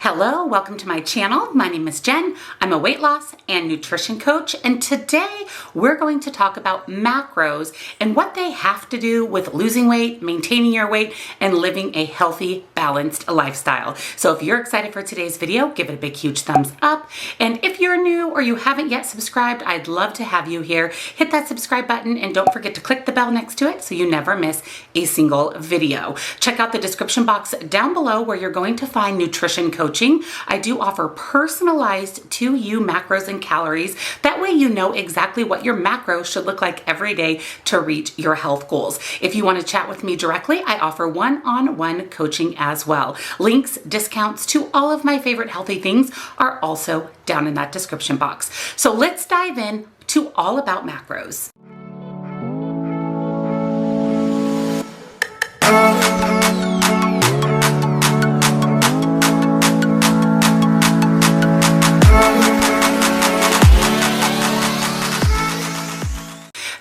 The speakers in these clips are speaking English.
Hello, welcome to my channel. My name is Jen. I'm a weight loss and nutrition coach, and today we're going to talk about macros and what they have to do with losing weight, maintaining your weight, and living a healthy, balanced lifestyle. So if you're excited for today's video, give it a big, huge thumbs up. And if you're new or you haven't yet subscribed, I'd love to have you here. Hit that subscribe button and don't forget to click the bell next to it so you never miss a single video. Check out the description box down below where you're going to find nutrition coaching. I do offer personalized to you macros and calories. That way you know exactly what your macros should look like every day to reach your health goals. If you want to chat with me directly, I offer one-on-one coaching as well. Links, discounts to all of my favorite healthy things are also down in that description box. So let's dive in to all about macros.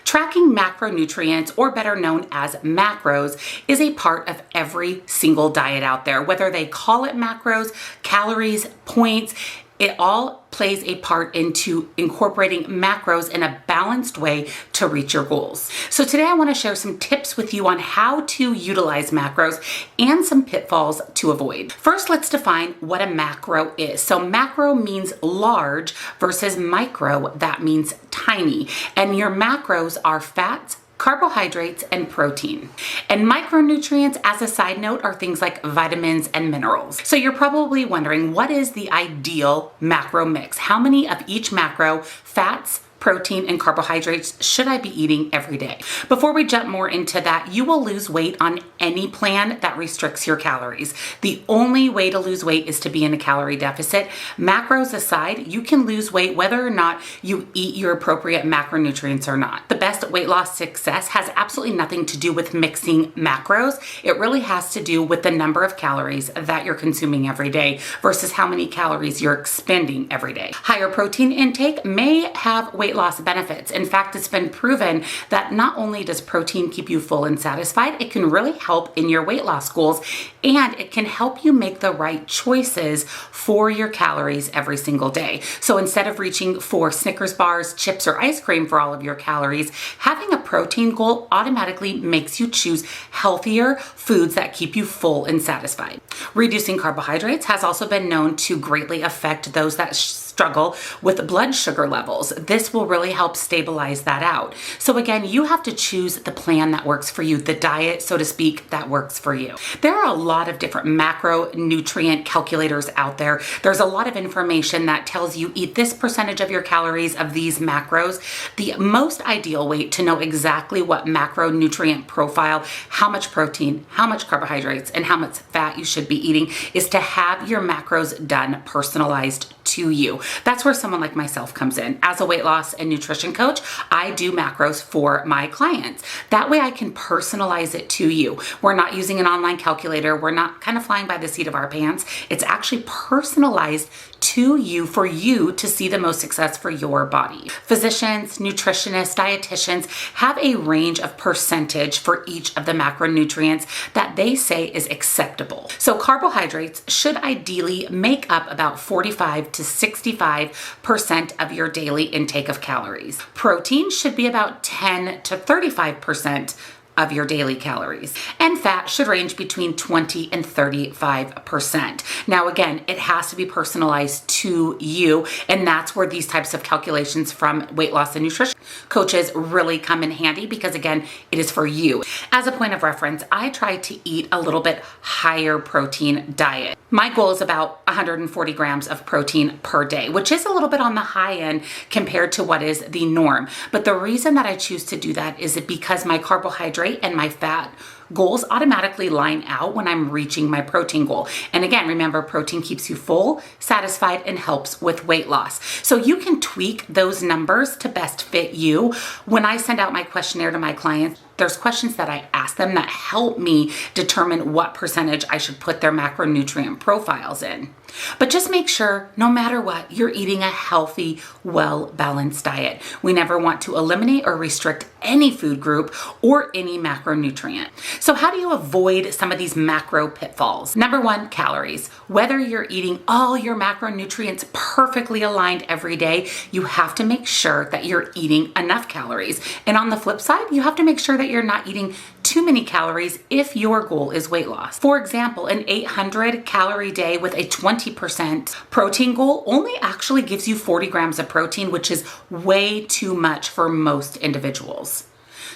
Tracking macronutrients, or better known as macros, is a part of every single diet out there. Whether they call it macros, calories, points, it all plays a part into incorporating macros in a balanced way to reach your goals. So today I want to share some tips with you on how to utilize macros and some pitfalls to avoid. First, let's define what a macro is. So macro means large versus micro, that means tiny. And your macros are fats, carbohydrates, and protein. And micronutrients, as a side note, are things like vitamins and minerals. So you're probably wondering, what is the ideal macro mix? How many of each macro, fats, protein, and carbohydrates, should I be eating every day? Before we jump more into that, you will lose weight on any plan that restricts your calories. The only way to lose weight is to be in a calorie deficit. Macros aside, you can lose weight whether or not you eat your appropriate macronutrients or not. The best weight loss success has absolutely nothing to do with mixing macros. It really has to do with the number of calories that you're consuming every day versus how many calories you're expending every day. Higher protein intake may have weight loss benefits. In fact, it's been proven that not only does protein keep you full and satisfied, it can really help in your weight loss goals, and it can help you make the right choices for your calories every single day. So instead of reaching for Snickers bars, chips, or ice cream for all of your calories, having a protein goal automatically makes you choose healthier foods that keep you full and satisfied. Reducing carbohydrates has also been known to greatly affect those that struggle with blood sugar levels. This will really help stabilize that out. So again, you have to choose the plan that works for you, the diet, so to speak, that works for you. There are a lot of different macronutrient calculators out there. There's a lot of information that tells you eat this percentage of your calories of these macros. The most ideal way to know exactly what macronutrient profile, how much protein, how much carbohydrates, and how much fat you should be eating is to have your macros done personalized to you. That's where someone like myself comes in. As a weight loss and nutrition coach, I do macros for my clients. That way I can personalize it to you. We're not using an online calculator. We're not kind of flying by the seat of our pants. It's actually personalized to you for you to see the most success for your body. Physicians, nutritionists, dietitians have a range of percentage for each of the macronutrients that they say is acceptable. So carbohydrates should ideally make up about 45 to 65% of your daily intake of calories. Protein should be about 10 to 35% of your daily calories. And fat should range between 20 and 35%. Now again, it has to be personalized to you, and that's where these types of calculations from weight loss and nutrition coaches really come in handy, because again, it is for you. As a point of reference, I try to eat a little bit higher protein diet. My goal is about 140 grams of protein per day, which is a little bit on the high end compared to what is the norm. But the reason that I choose to do that is because my carbohydrate and my fat goals automatically line out when I'm reaching my protein goal. And again, remember, protein keeps you full, satisfied, and helps with weight loss. So you can tweak those numbers to best fit you. When I send out my questionnaire to my clients, there's questions that I ask them that help me determine what percentage I should put their macronutrient profiles in. But just make sure, no matter what, you're eating a healthy, well-balanced diet. We never want to eliminate or restrict any food group or any macronutrient. So how do you avoid some of these macro pitfalls? Number one, calories. Whether you're eating all your macronutrients perfectly aligned every day, you have to make sure that you're eating enough calories. And on the flip side, you have to make sure that you're not eating too many calories if your goal is weight loss. For example, an 800 calorie day with a 20% protein goal only actually gives you 40 grams of protein, which is way too much for most individuals.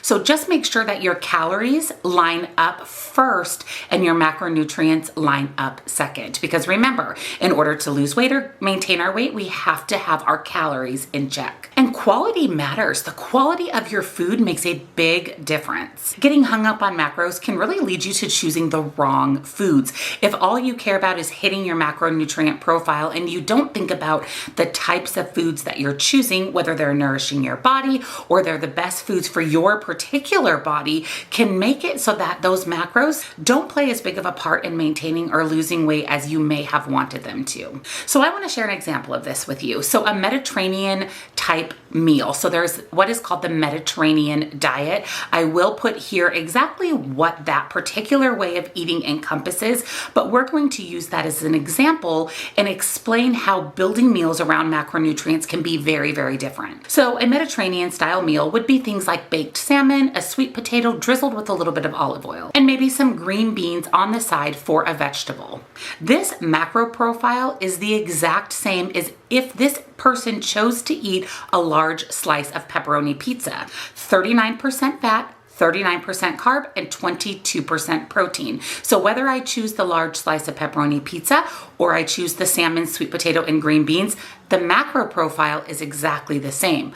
So just make sure that your calories line up first and your macronutrients line up second. Because remember, in order to lose weight or maintain our weight, we have to have our calories in check. And quality matters. The quality of your food makes a big difference. Getting hung up on macros can really lead you to choosing the wrong foods. If all you care about is hitting your macronutrient profile and you don't think about the types of foods that you're choosing, whether they're nourishing your body or they're the best foods for your particular body, can make it so that those macros don't play as big of a part in maintaining or losing weight as you may have wanted them to. So I want to share an example of this with you. So a Mediterranean type meal. So there's what is called the Mediterranean diet. I will put here exactly what that particular way of eating encompasses, but we're going to use that as an example and explain how building meals around macronutrients can be very, very different. So a Mediterranean style meal would be things like baked salmon, a sweet potato drizzled with a little bit of olive oil, and maybe some green beans on the side for a vegetable. This macro profile is the exact same as if this person chose to eat a large slice of pepperoni pizza. 39% fat, 39% carb, and 22% protein. So whether I choose the large slice of pepperoni pizza or I choose the salmon, sweet potato, and green beans, the macro profile is exactly the same.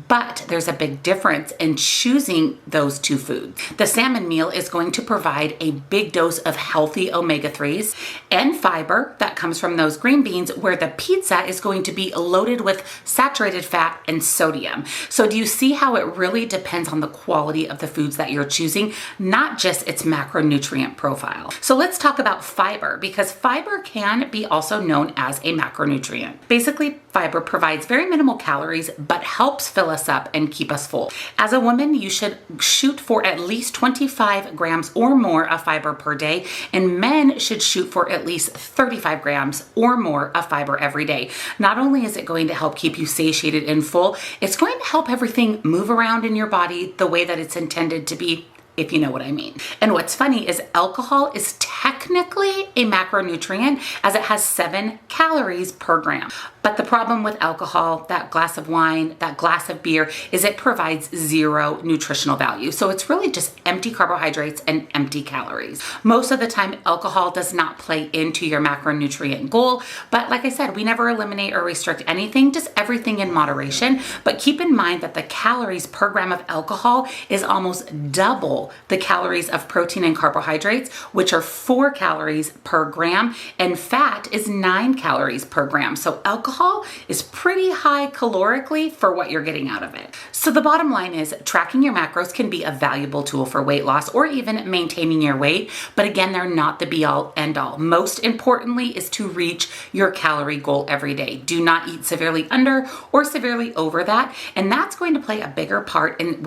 But there's a big difference in choosing those two foods. The salmon meal is going to provide a big dose of healthy omega-3s and fiber that comes from those green beans, where the pizza is going to be loaded with saturated fat and sodium. So do you see how it really depends on the quality of the foods that you're choosing, not just its macronutrient profile? So let's talk about fiber, because fiber can be also known as a macronutrient. Basically, fiber provides very minimal calories, but helps fill us up and keep us full. As a woman, you should shoot for at least 25 grams or more of fiber per day, and men should shoot for at least 35 grams or more of fiber every day. Not only is it going to help keep you satiated and full, it's going to help everything move around in your body the way that it's intended to be, if you know what I mean. And what's funny is alcohol is technically a macronutrient, as it has 7 calories per gram. But the problem with alcohol, that glass of wine, that glass of beer, is it provides 0 nutritional value. So it's really just empty carbohydrates and empty calories. Most of the time, alcohol does not play into your macronutrient goal. But like I said, we never eliminate or restrict anything, just everything in moderation. But keep in mind that the calories per gram of alcohol is almost double the calories of protein and carbohydrates, which are 4 calories per gram, and fat is 9 calories per gram. So alcohol is pretty high calorically for what you're getting out of it. So the bottom line is, tracking your macros can be a valuable tool for weight loss or even maintaining your weight, but again, they're not the be all end all. Most importantly is to reach your calorie goal every day. Do not eat severely under or severely over that, and that's going to play a bigger part in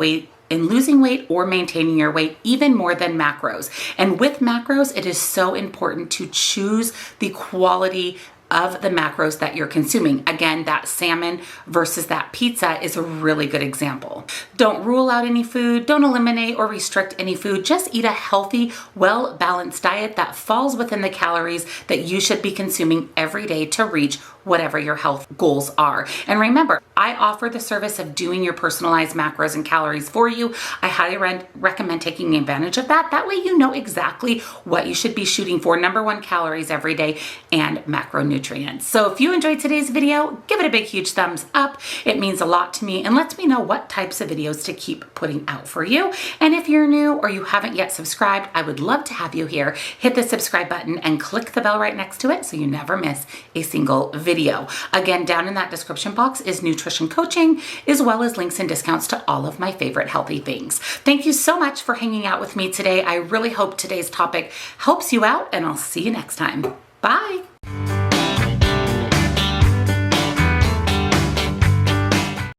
losing weight or maintaining your weight, even more than macros. And with macros, it is so important to choose the quality of the macros that you're consuming. Again, that salmon versus that pizza is a really good example. Don't rule out any food, don't eliminate or restrict any food. Just eat a healthy, well-balanced diet that falls within the calories that you should be consuming every day to reach whatever your health goals are. And remember, I offer the service of doing your personalized macros and calories for you. I highly recommend taking advantage of that. That way you know exactly what you should be shooting for. Number 1, calories every day and macronutrients. So if you enjoyed today's video, give it a big, huge thumbs up. It means a lot to me and lets me know what types of videos to keep putting out for you. And if you're new or you haven't yet subscribed, I would love to have you here. Hit the subscribe button and click the bell right next to it so you never miss a single video. Again, down in that description box is nutrition coaching, as well as links and discounts to all of my favorite healthy things. Thank you so much for hanging out with me today. I really hope today's topic helps you out, and I'll see you next time. Bye.